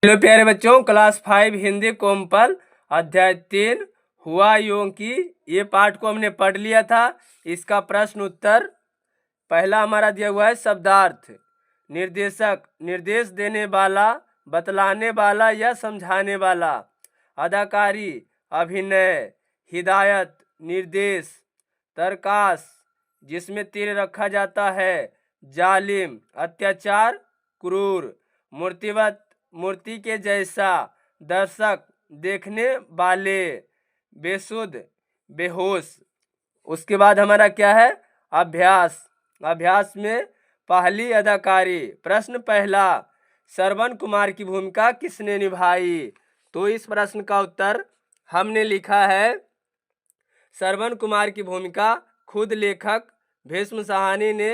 Hello प्यारे बच्चों, class 5 Hindi कोमपल अध्याय 3 हुआ यूं कि ये पाठ को हमने पढ़ लिया था। इसका प्रश्न उत्तर पहला हमारा दिया हुआ है शब्दार्थ। निर्देशक, निर्देश देने वाला, बतलाने वाला या समझाने वाला। अदाकारी, अभिनय। हिदायत, निर्देश। तरकास, जिसमें तीर रखा जाता है। जालिम, अत्याचार, क्रूर। मूर्तिवत, मूर्ति के जैसा। दर्शक, देखने वाले। बेसुध, बेहोश। उसके बाद हमारा क्या है, अभ्यास। अभ्यास में पहली अदाकारी। प्रश्न पहला, श्रवण कुमार की भूमिका किसने निभाई? तो इस प्रश्न का उत्तर हमने लिखा है, श्रवण कुमार की भूमिका खुद लेखक भीष्म साहनी ने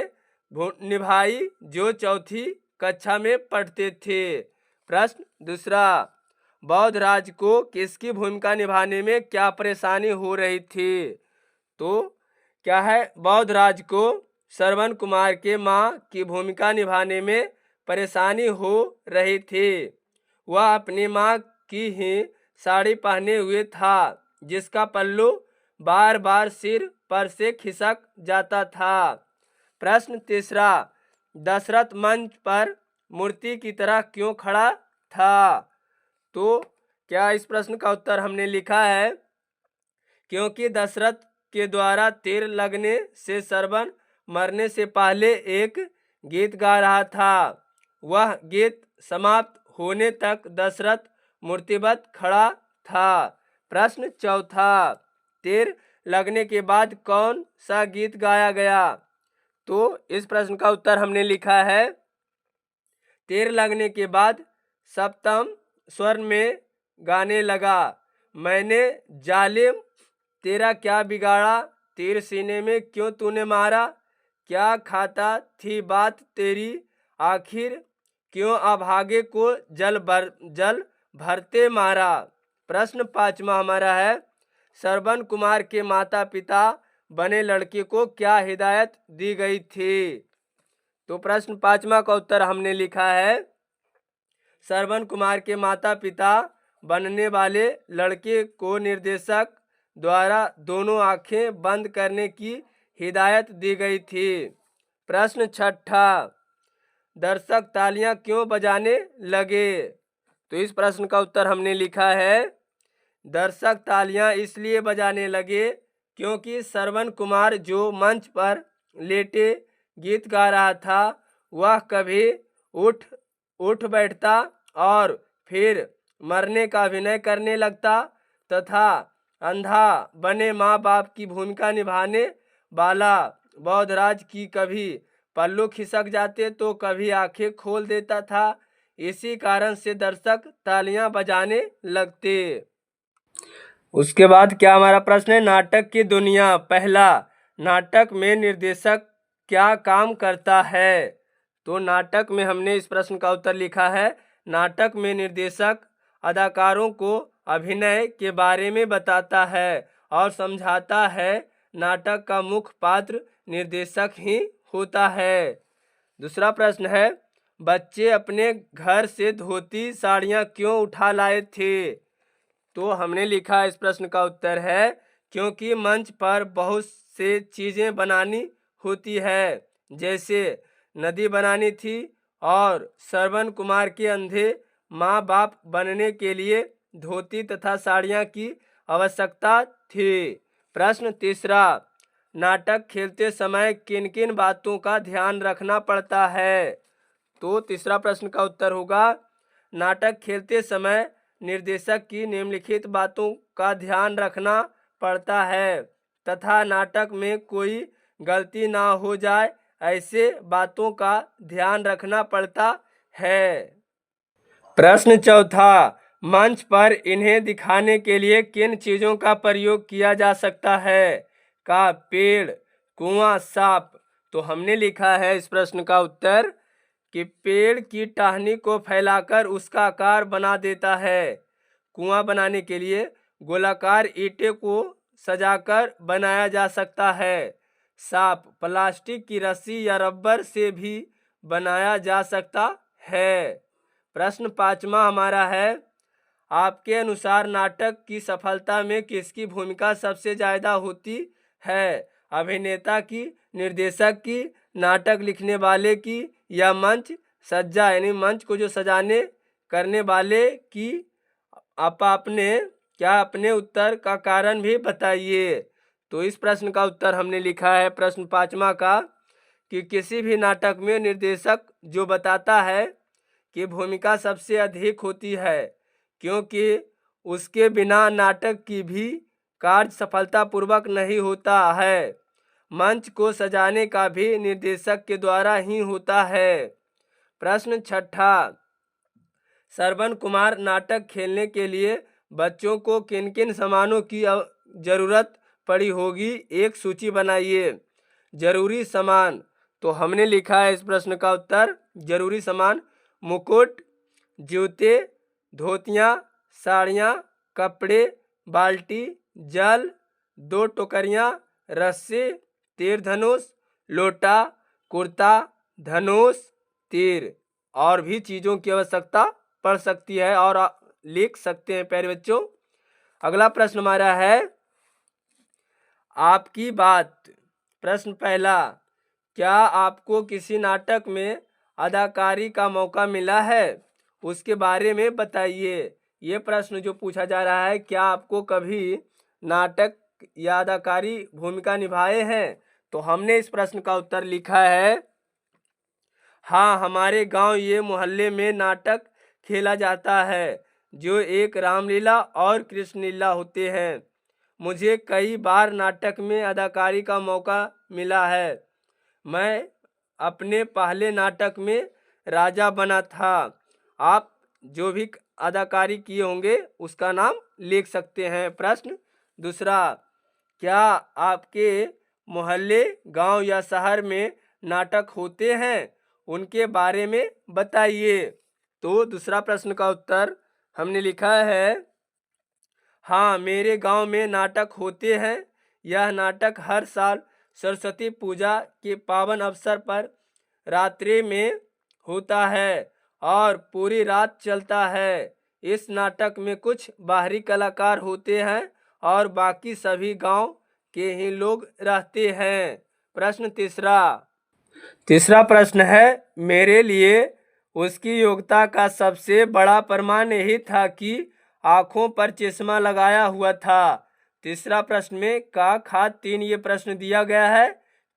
निभाई, जो चौथी कक्षा में पढ़ते थे। प्रश्न दूसरा, बौद्ध राज को किसकी भूमिका निभाने में क्या परेशानी हो रही थी? तो क्या है, बौद्ध राज को श्रवण कुमार के माँ की भूमिका निभाने में परेशानी हो रही थी। वह अपनी माँ की ही साड़ी पहने हुए था, जिसका पल्लू बार बार सिर पर से खिसक जाता था। प्रश्न तीसरा, दशरथ मंच पर मूर्ति की तरह क्यों खड़ा था? तो क्या इस प्रश्न का उत्तर हमने लिखा है, क्योंकि दशरथ के द्वारा तीर लगने से श्रवण मरने से पहले एक गीत गा रहा था। वह गीत समाप्त होने तक दशरथ मूर्तिवत खड़ा था। प्रश्न चौथा, तीर लगने के बाद कौन सा गीत गाया गया? तो इस प्रश्न का उत्तर हमने लिखा है, तीर लगने के बाद सप्तम स्वर में गाने लगा, मैंने जालिम तेरा क्या बिगाड़ा, तीर सीने में क्यों तूने मारा, क्या खाता थी बात तेरी, आखिर क्यों अभागे को जल भरते मारा। प्रश्न पांचवा हमारा है, श्रवण कुमार के माता पिता बने लड़के को क्या हिदायत दी गई थी? तो प्रश्न पांचवा का उत्तर हमने लिखा है, श्रवण कुमार के माता पिता बनने वाले लड़के को निर्देशक द्वारा दोनों आंखें बंद करने की हिदायत दी गई थी। प्रश्न छठा, दर्शक तालियां क्यों बजाने लगे? तो इस प्रश्न का उत्तर हमने लिखा है, दर्शक तालियां इसलिए बजाने लगे क्योंकि श्रवण कुमार जो मंच पर लेटे गीत गा रहा था, वह कभी उठ बैठता और फिर मरने का अभिनय करने लगता तथा अंधा बने माँ बाप की भूमिका निभाने वाला बौद्धराज की कभी पल्लू खिसक जाते तो कभी आंखें खोल देता था। इसी कारण से दर्शक तालियां बजाने लगते। उसके बाद क्या हमारा प्रश्न है, नाटक की दुनिया। पहला, नाटक में निर्देशक क्या काम करता है? तो नाटक में हमने इस प्रश्न का उत्तर लिखा है, नाटक में निर्देशक अदाकारों को अभिनय के बारे में बताता है और समझाता है। नाटक का मुख्य पात्र निर्देशक ही होता है। दूसरा प्रश्न है, बच्चे अपने घर से धोती साड़ियाँ क्यों उठा लाए थे? तो हमने लिखा इस प्रश्न का उत्तर है, क्योंकि मंच पर बहुत से चीज़ें बनानी होती है, जैसे नदी बनानी थी और श्रवण कुमार के अंधे माँ बाप बनने के लिए धोती तथा साड़ियाँ की आवश्यकता थी। प्रश्न तीसरा, नाटक खेलते समय किन किन बातों का ध्यान रखना पड़ता है? तो तीसरा प्रश्न का उत्तर होगा, नाटक खेलते समय निर्देशक की निम्नलिखित बातों का ध्यान रखना पड़ता है तथा नाटक में कोई गलती ना हो जाए, ऐसे बातों का ध्यान रखना पड़ता है। प्रश्न चौथा, मंच पर इन्हें दिखाने के लिए किन चीज़ों का प्रयोग किया जा सकता है? का पेड़, कुआं, सांप। तो हमने लिखा है इस प्रश्न का उत्तर कि पेड़ की टहनी को फैलाकर उसका आकार बना देता है। कुआं बनाने के लिए गोलाकार ईंटें को सजाकर बनाया जा सकता है। सांप प्लास्टिक की रस्सी या रबर से भी बनाया जा सकता है। प्रश्न 5वां हमारा है, आपके अनुसार नाटक की सफलता में किसकी भूमिका सबसे ज़्यादा होती है? अभिनेता की, निर्देशक की, नाटक लिखने वाले की, या मंच सज्जा यानी मंच को जो सजाने करने वाले की? आप अपने उत्तर का कारण भी बताइए। तो इस प्रश्न का उत्तर हमने लिखा है प्रश्न 5वां का कि किसी भी नाटक में निर्देशक जो बताता है कि भूमिका सबसे अधिक होती है, क्योंकि उसके बिना नाटक की भी कार्य सफलतापूर्वक नहीं होता है। मंच को सजाने का भी निर्देशक के द्वारा ही होता है। प्रश्न 6, श्रवण कुमार नाटक खेलने के लिए बच्चों को किन किन सामानों की जरूरत पड़ी होगी? एक सूची बनाइए। जरूरी सामान, तो हमने लिखा है इस प्रश्न का उत्तर, जरूरी सामान मुकुट, जूते, धोतियाँ, साड़ियाँ, कपड़े, बाल्टी, जल, 2 टोकरियाँ, रस्सी, तीर धनुष, लोटा, कुर्ता, धनुष, तीर और भी चीज़ों की आवश्यकता पड़ सकती है और लिख सकते हैं प्यारे बच्चों। अगला प्रश्न हमारा है, आपकी बात। प्रश्न पहला, क्या आपको किसी नाटक में अदाकारी का मौका मिला है? उसके बारे में बताइए। ये प्रश्न जो पूछा जा रहा है, क्या आपको कभी नाटक या अदाकारी भूमिका निभाए हैं? तो हमने इस प्रश्न का उत्तर लिखा है, हाँ, हमारे गांव ये मोहल्ले में नाटक खेला जाता है जो एक रामलीला और कृष्ण लीला होते हैं। मुझे कई बार नाटक में अदाकारी का मौका मिला है। मैं अपने पहले नाटक में राजा बना था। आप जो भी अदाकारी किए होंगे उसका नाम लिख सकते हैं। प्रश्न दूसरा, क्या आपके मोहल्ले, गांव या शहर में नाटक होते हैं? उनके बारे में बताइए। तो दूसरा प्रश्न का उत्तर हमने लिखा है, हाँ, मेरे गांव में नाटक होते हैं। यह नाटक हर साल सरस्वती पूजा के पावन अवसर पर रात्रि में होता है और पूरी रात चलता है। इस नाटक में कुछ बाहरी कलाकार होते हैं और बाकी सभी गांव के ही लोग रहते हैं। प्रश्न तीसरा प्रश्न है, मेरे लिए उसकी योग्यता का सबसे बड़ा प्रमाण यही था कि आँखों पर चश्मा लगाया हुआ था। तीसरा प्रश्न में का, खा 3 ये प्रश्न दिया गया है।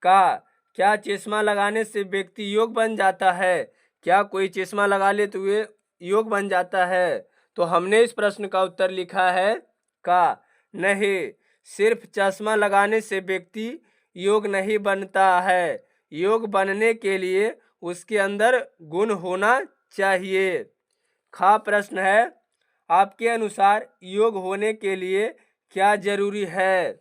का, क्या चश्मा लगाने से व्यक्ति योग्य बन जाता है? क्या कोई चश्मा लगा ले तो वे योग्य बन जाता है? तो हमने इस प्रश्न का उत्तर लिखा है का, नहीं, सिर्फ चश्मा लगाने से व्यक्ति योग्य नहीं बनता है। योग्य बनने के लिए उसके अंदर गुण होना चाहिए। खा प्रश्न है, आपके अनुसार योग्य होने के लिए क्या जरूरी है?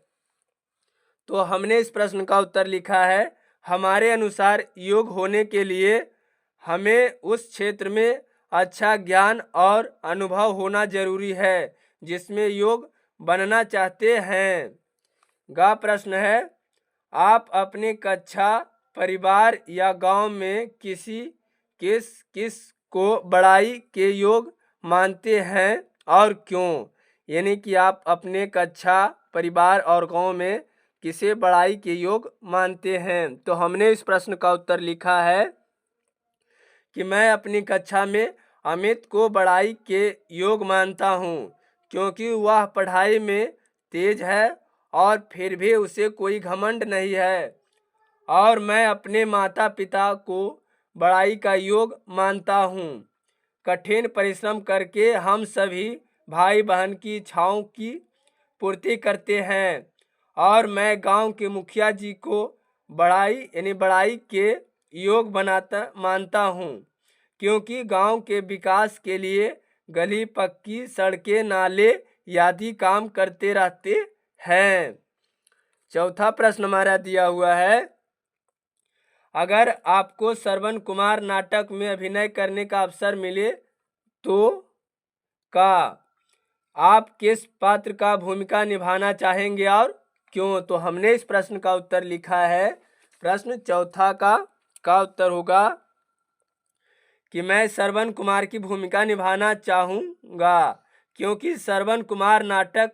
तो हमने इस प्रश्न का उत्तर लिखा है, हमारे अनुसार योग्य होने के लिए हमें उस क्षेत्र में अच्छा ज्ञान और अनुभव होना जरूरी है जिसमें योग बनना चाहते हैं। गा प्रश्न है, आप अपने कक्षा, परिवार या गांव में किस को बड़ाई के योग मानते हैं और क्यों? यानी कि आप अपने कक्षा, परिवार और गांव में किसे बड़ाई के योग मानते हैं? तो हमने इस प्रश्न का उत्तर लिखा है कि मैं अपनी कक्षा में अमित को बड़ाई के योग मानता हूँ, क्योंकि वह पढ़ाई में तेज है और फिर भी उसे कोई घमंड नहीं है। और मैं अपने माता पिता को बड़ाई का योग मानता हूँ। कठिन परिश्रम करके हम सभी भाई बहन की इच्छाओं की पूर्ति करते हैं और मैं गांव के मुखिया जी को बड़ाई के योग मानता हूँ, क्योंकि गांव के विकास के लिए गली पक्की सड़कें, नाले आदि काम करते रहते हैं। चौथा प्रश्न हमारा दिया हुआ है, अगर आपको श्रवण कुमार नाटक में अभिनय करने का अवसर मिले तो का आप किस पात्र का भूमिका निभाना चाहेंगे और क्यों? तो हमने इस प्रश्न का उत्तर लिखा है, प्रश्न चौथा का उत्तर होगा कि मैं श्रवण कुमार की भूमिका निभाना चाहूँगा, क्योंकि श्रवण कुमार नाटक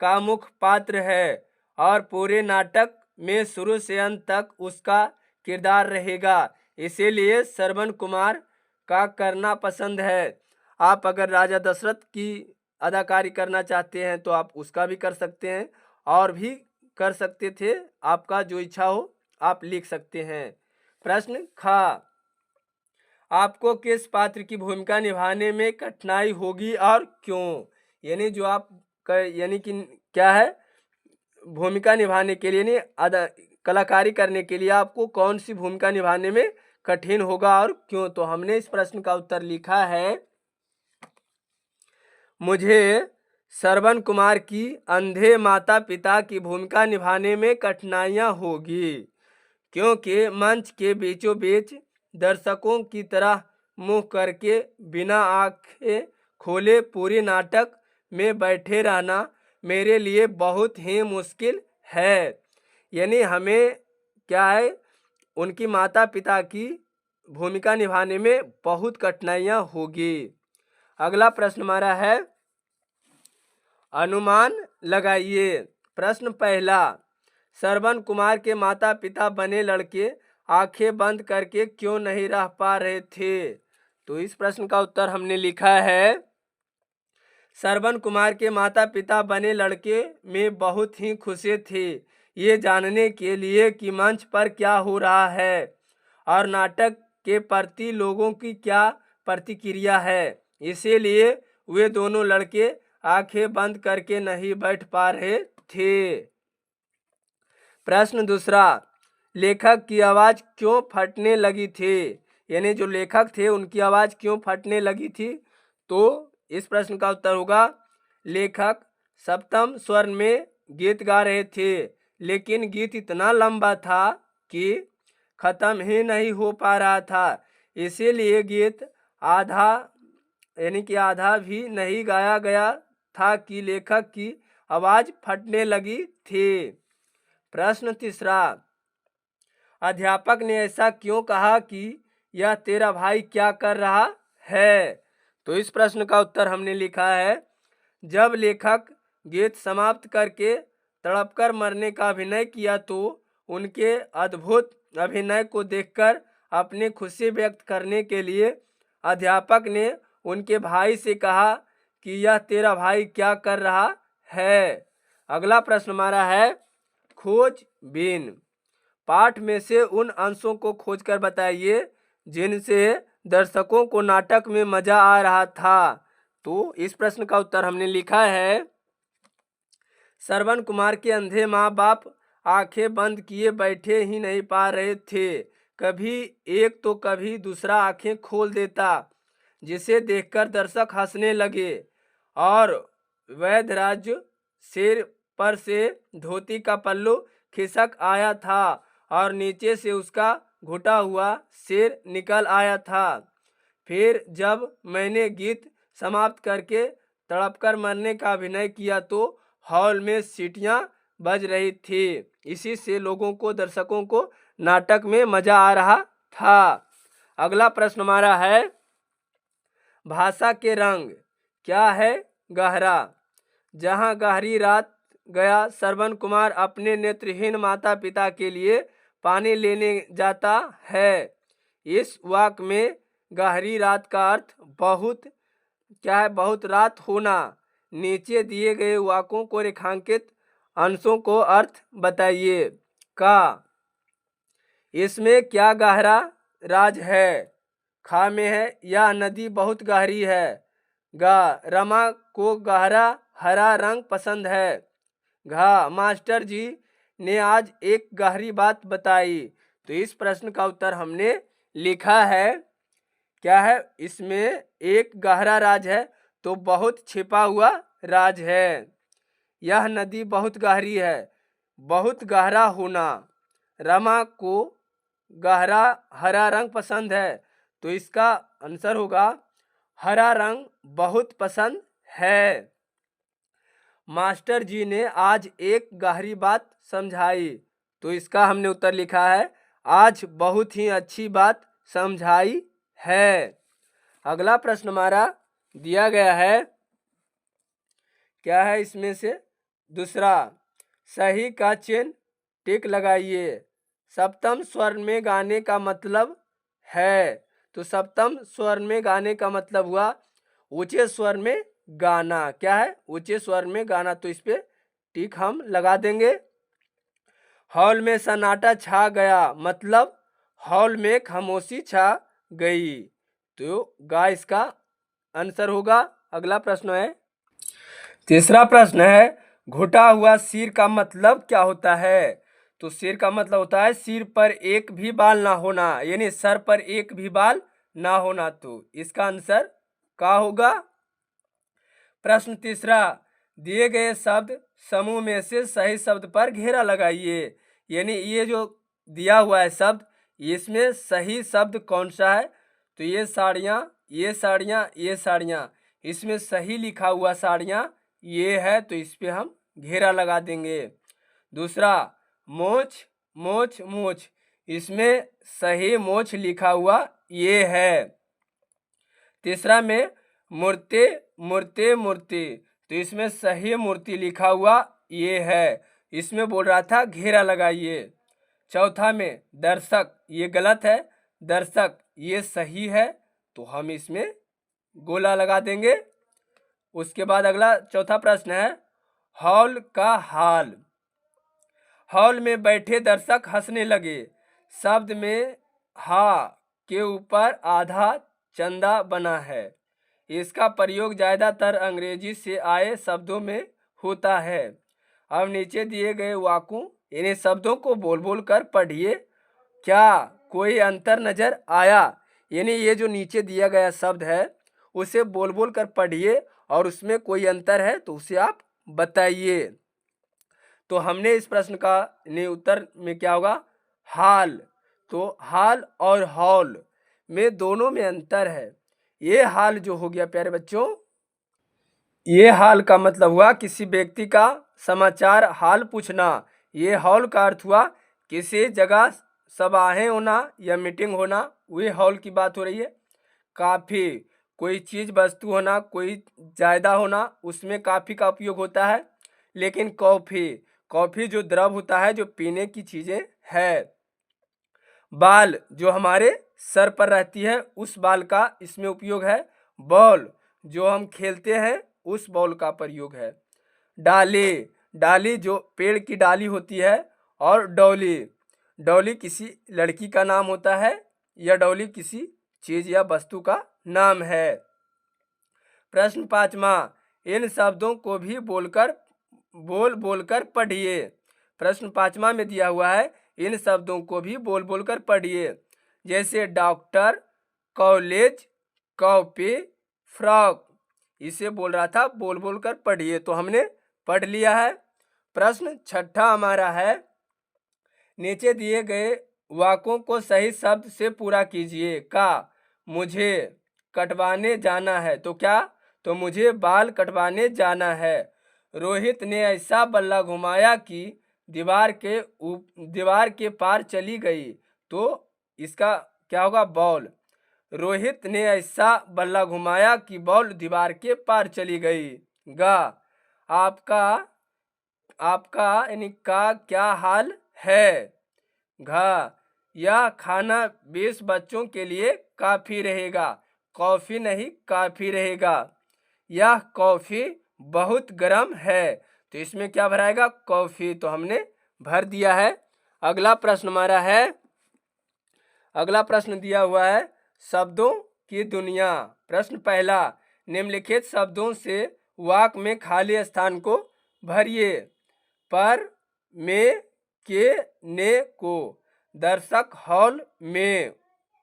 का मुख्य पात्र है और पूरे नाटक में शुरू से अंत तक उसका किरदार रहेगा, इसीलिए श्रवण कुमार का करना पसंद है। आप अगर राजा दशरथ की अदाकारी करना चाहते हैं तो आप उसका भी कर सकते हैं, और भी कर सकते थे, आपका जो इच्छा हो आप लिख सकते हैं। प्रश्न खा, आपको किस पात्र की भूमिका निभाने में कठिनाई होगी और क्यों? यानी जो आप यानी कि क्या है, भूमिका निभाने के लिए नहीं, कलाकारी करने के लिए आपको कौन सी भूमिका निभाने में कठिन होगा और क्यों? तो हमने इस प्रश्न का उत्तर लिखा है, मुझे श्रवण कुमार की अंधे माता पिता की भूमिका निभाने में कठिनाइयाँ होगी, क्योंकि मंच के बीचों बीच दर्शकों की तरह मुंह करके बिना आंखें खोले पूरे नाटक में बैठे रहना मेरे लिए बहुत ही मुश्किल है। यानी हमें क्या है, उनकी माता पिता की भूमिका निभाने में बहुत कठिनाइयाँ होगी। अगला प्रश्न हमारा है, अनुमान लगाइए। प्रश्न पहला, श्रवण कुमार के माता पिता बने लड़के आंखें बंद करके क्यों नहीं रह पा रहे थे? तो इस प्रश्न का उत्तर हमने लिखा है, श्रवण कुमार के माता पिता बने लड़के में बहुत ही खुशी थी ये जानने के लिए कि मंच पर क्या हो रहा है और नाटक के प्रति लोगों की क्या प्रतिक्रिया है, इसीलिए वे दोनों लड़के आंखें बंद करके नहीं बैठ पा रहे थे। प्रश्न दूसरा, लेखक की आवाज़ क्यों फटने लगी थी? यानी जो लेखक थे उनकी आवाज़ क्यों फटने लगी थी? तो इस प्रश्न का उत्तर होगा, लेखक सप्तम स्वर में गीत गा रहे थे, लेकिन गीत इतना लंबा था कि ख़त्म ही नहीं हो पा रहा था, इसीलिए गीत आधा यानी कि आधा भी नहीं गाया गया था कि लेखक की आवाज़ फटने लगी थी। प्रश्न तीसरा, अध्यापक ने ऐसा क्यों कहा कि यह तेरा भाई क्या कर रहा है? तो इस प्रश्न का उत्तर हमने लिखा है, जब लेखक गीत समाप्त करके तड़पकर मरने का अभिनय किया तो उनके अद्भुत अभिनय को देखकर अपनी खुशी व्यक्त करने के लिए अध्यापक ने उनके भाई से कहा कि यह तेरा भाई क्या कर रहा है। अगला प्रश्न हमारा है, खोजबीन। पाठ में से उन अंशों को खोजकर बताइए जिनसे दर्शकों को नाटक में मजा आ रहा था। तो इस प्रश्न का उत्तर हमने लिखा है, श्रवण कुमार के अंधे माँ बाप आंखें बंद किए बैठे ही नहीं पा रहे थे, कभी एक तो कभी दूसरा आंखें खोल देता, जिसे देखकर दर्शक हंसने लगे और वैद्यराज सिर पर से धोती का पल्लू खिसक आया था और नीचे से उसका घुटा हुआ सिर निकल आया था। फिर जब मैंने गीत समाप्त करके तड़पकर मरने का अभिनय किया तो हॉल में सीटियां बज रही थी, इसी से लोगों को दर्शकों को नाटक में मजा आ रहा था। अगला प्रश्न हमारा है, भाषा के रंग क्या है गहरा? जहाँ गहरी रात गया श्रवण कुमार अपने नेत्रहीन माता पिता के लिए पानी लेने जाता है। इस वाक्य में गहरी रात का अर्थ बहुत क्या है, बहुत रात होना। नीचे दिए गए वाक्यों को रेखांकित अंशों को अर्थ बताइए। का, इसमें क्या गहरा राज है? खा में है, यह नदी बहुत गहरी है। गा, रमा को गहरा हरा रंग पसंद है। घा, मास्टर जी ने आज एक गहरी बात बताई। तो इस प्रश्न का उत्तर हमने लिखा है, क्या है, इसमें एक गहरा राज है, तो बहुत छिपा हुआ राज है। यह नदी बहुत गहरी है, बहुत गहरा होना। रमा को गहरा हरा रंग पसंद है, तो इसका आंसर होगा हरा रंग बहुत पसंद है। मास्टर जी ने आज एक गहरी बात समझाई, तो इसका हमने उत्तर लिखा है आज बहुत ही अच्छी बात समझाई है। अगला प्रश्न हमारा दिया गया है, क्या है इसमें से? दूसरा, सही का चिन्ह टिक लगाइए। सप्तम स्वर में गाने का मतलब है, तो सप्तम स्वर में गाने का मतलब हुआ ऊंचे स्वर में गाना। क्या है? ऊंचे स्वर में गाना, तो इस पे टिक हम लगा देंगे। हॉल में सन्नाटा छा गया, मतलब हॉल में खामोशी छा गई, तो गा इसका आंसर होगा। अगला प्रश्न है, तीसरा प्रश्न है, घुटा हुआ सिर का मतलब क्या होता है? तो सिर का मतलब होता है सिर पर एक भी बाल ना होना, यानी सर पर एक भी बाल ना होना, तो इसका आंसर क्या होगा? प्रश्न तीसरा, दिए गए शब्द समूह में से सही शब्द पर घेरा लगाइए। यानी ये जो दिया हुआ है शब्द, इसमें सही शब्द कौन सा है? तो ये साड़ियाँ, ये साड़ियाँ, ये साड़ियाँ, इसमें सही लिखा हुआ साड़ियाँ ये है, तो इस पे हम घेरा लगा देंगे। दूसरा, मोछ मोछ मोछ, इसमें सही मोछ लिखा हुआ ये है। तीसरा में मूर्ति मूर्ति मूर्ति, तो इसमें सही मूर्ति लिखा हुआ ये है, इसमें बोल रहा था घेरा लगाइए। चौथा में दर्शक, ये गलत है, दर्शक ये सही है, तो हम इसमें गोला लगा देंगे। उसके बाद अगला चौथा प्रश्न है, हॉल का हाल। हॉल में बैठे दर्शक हंसने लगे, शब्द में हा के ऊपर आधा चंदा बना है। इसका प्रयोग ज्यादातर अंग्रेजी से आए शब्दों में होता है। अब नीचे दिए गए वाक्यों, इन्हें शब्दों को बोल बोल कर पढ़िए, क्या कोई अंतर नजर आया? यानी ये जो नीचे दिया गया शब्द है उसे बोल बोल कर पढ़िए, और उसमें कोई अंतर है तो उसे आप बताइए। तो हमने इस प्रश्न का उत्तर में क्या होगा? हाल। तो हाल और हॉल में दोनों में अंतर है। ये हाल जो हो गया प्यारे बच्चों, ये हाल का मतलब हुआ किसी व्यक्ति का समाचार हाल पूछना। ये हॉल का अर्थ हुआ किसी जगह सभाएं होना या मीटिंग होना, वही हॉल की बात हो रही है। काफी, कोई चीज वस्तु होना, कोई जायदा होना, उसमें काफी का उपयोग होता है। लेकिन कॉफी, कॉफी जो द्रव होता है, जो पीने की चीजें है। बाल, जो हमारे सर पर रहती है, उस बाल का इसमें उपयोग है। बॉल, जो हम खेलते हैं, उस बॉल का प्रयोग है। डाली, डाली जो पेड़ की डाली होती है। और डॉली, डॉली किसी लड़की का नाम होता है, या डॉली किसी चीज या वस्तु का नाम है। प्रश्न पांचवा, इन शब्दों को भी बोल बोलकर पढ़िए। प्रश्न पांचवा में दिया हुआ है, इन शब्दों को भी बोल बोलकर पढ़िए। जैसे डॉक्टर, कॉलेज, कॉपी, फ्रॉक, इसे बोल रहा था बोल बोलकर पढ़िए, तो हमने पढ़ लिया है। प्रश्न छठा हमारा है, नीचे दिए गए वाक्यों को सही शब्द से पूरा कीजिए। का, मुझे कटवाने जाना है, तो क्या? तो मुझे बाल कटवाने जाना है। रोहित ने ऐसा बल्ला घुमाया कि दीवार के पार चली गई, तो इसका क्या होगा? बॉल। रोहित ने ऐसा बल्ला घुमाया कि बॉल दीवार के पार चली गई। गा, आपका आपका यानी का क्या हाल है? घा, यह खाना 20 बच्चों के लिए काफी रहेगा, कॉफी नहीं काफी रहेगा। यह कॉफी बहुत गर्म है, तो इसमें क्या भराएगा? कॉफी, तो हमने भर दिया है। अगला प्रश्न हमारा है, अगला प्रश्न दिया हुआ है, शब्दों की दुनिया। प्रश्न पहला, निम्नलिखित शब्दों से वाक्य में खाली स्थान को भरिए। पर, में, के, ने, को। दर्शक हॉल में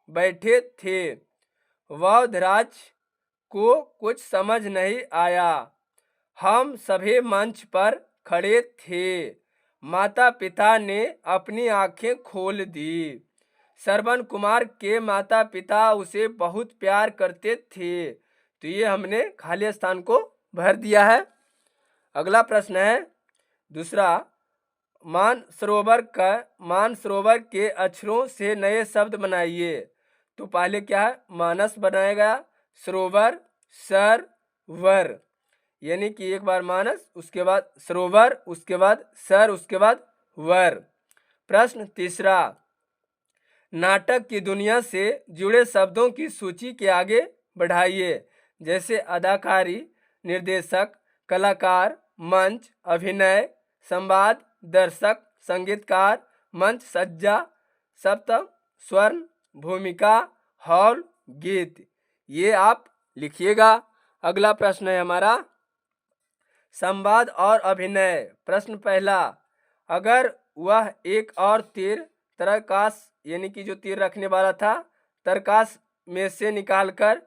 बैठे थे। वौधराज को कुछ समझ नहीं आया। हम सभी मंच पर खड़े थे। माता पिता ने अपनी आंखें खोल दी। श्रवण कुमार के माता पिता उसे बहुत प्यार करते थे, तो ये हमने खाली स्थान को भर दिया है। अगला प्रश्न है दूसरा, मानसरोवर के अक्षरों से नए शब्द बनाइए। तो पहले क्या है? मानस बनाया गया, सरोवर, सर, वर, यानी कि एक बार मानस, उसके बाद सरोवर, उसके बाद सर, उसके बाद वर। प्रश्न तीसरा, नाटक की दुनिया से जुड़े शब्दों की सूची के आगे बढ़ाइए, जैसे अदाकारी, निर्देशक, कलाकार, मंच, अभिनय, संवाद, दर्शक, संगीतकार, मंच सज्जा, सप्तम, स्वर्ण, भूमिका, हॉल, गीत। ये आप लिखिएगा। अगला प्रश्न है हमारा संवाद और अभिनय। प्रश्न पहला, अगर वह एक और तीर तरकाश, यानी कि जो तीर रखने वाला था, तरकाश में से निकालकर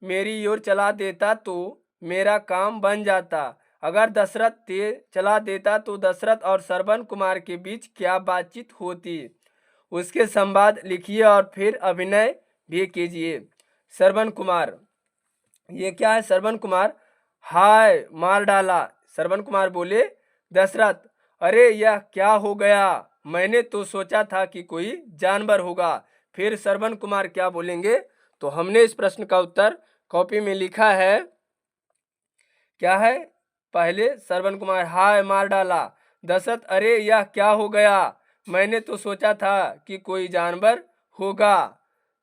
मेरी ओर चला देता तो मेरा काम बन जाता। अगर दशरथ तीर चला देता तो दशरथ और श्रवण कुमार के बीच क्या बातचीत होती। उसके संवाद लिखिए और फिर अभिनय भी कीजिए। श्रवण कुमार, ये क्या है? श्रवण कुमार, हाय मार डाला। श्रवण कुमार बोले, दशरथ, अरे यह क्या हो गया? मैंने तो सोचा था कि कोई जानवर होगा। फिर श्रवण कुमार क्या बोलेंगे? तो हमने इस प्रश्न का उत्तर कॉपी में लिखा है। क्या है? पहले श्रवण कुमार, हाय मार डाला। दशरथ, अरे यह क्या हो गया? मैंने तो सोचा था कि कोई जानवर होगा।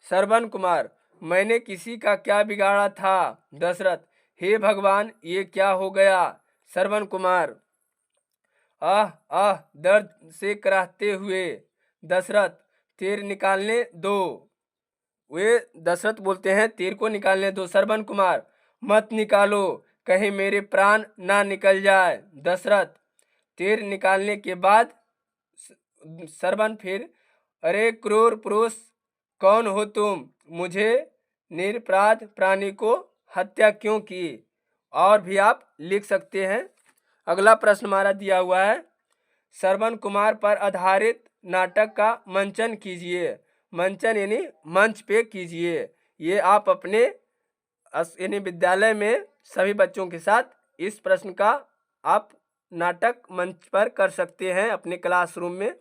श्रवण कुमार, मैंने किसी का क्या बिगाड़ा था? दशरथ, हे भगवान, ये क्या हो गया? श्रवण कुमार, आह आह दर्द से कराहते हुए। दशरथ, तीर निकालने दो। वे दशरथ बोलते हैं, तीर को निकालने दो। श्रवण कुमार, मत निकालो, कहीं मेरे प्राण ना निकल जाए। दशरथ, तीर निकालने के बाद श्रवण फिर, अरे क्रूर पुरुष, कौन हो तुम? मुझे निरपराध प्राणी को हत्या क्यों की? और भी आप लिख सकते हैं। अगला प्रश्न हमारा दिया हुआ है, श्रवण कुमार पर आधारित नाटक का मंचन कीजिए। मंचन यानी मंच पे कीजिए। ये आप अपने यानी विद्यालय में सभी बच्चों के साथ इस प्रश्न का आप नाटक मंच पर कर सकते हैं अपने क्लासरूम में।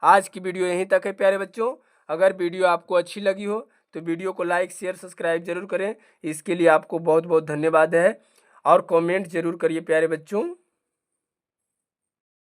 आज की वीडियो यहीं तक है प्यारे बच्चों। अगर वीडियो आपको अच्छी लगी हो तो वीडियो को लाइक शेयर सब्सक्राइब जरूर करें। इसके लिए आपको बहुत बहुत धन्यवाद है। और कमेंट जरूर करिए प्यारे बच्चों।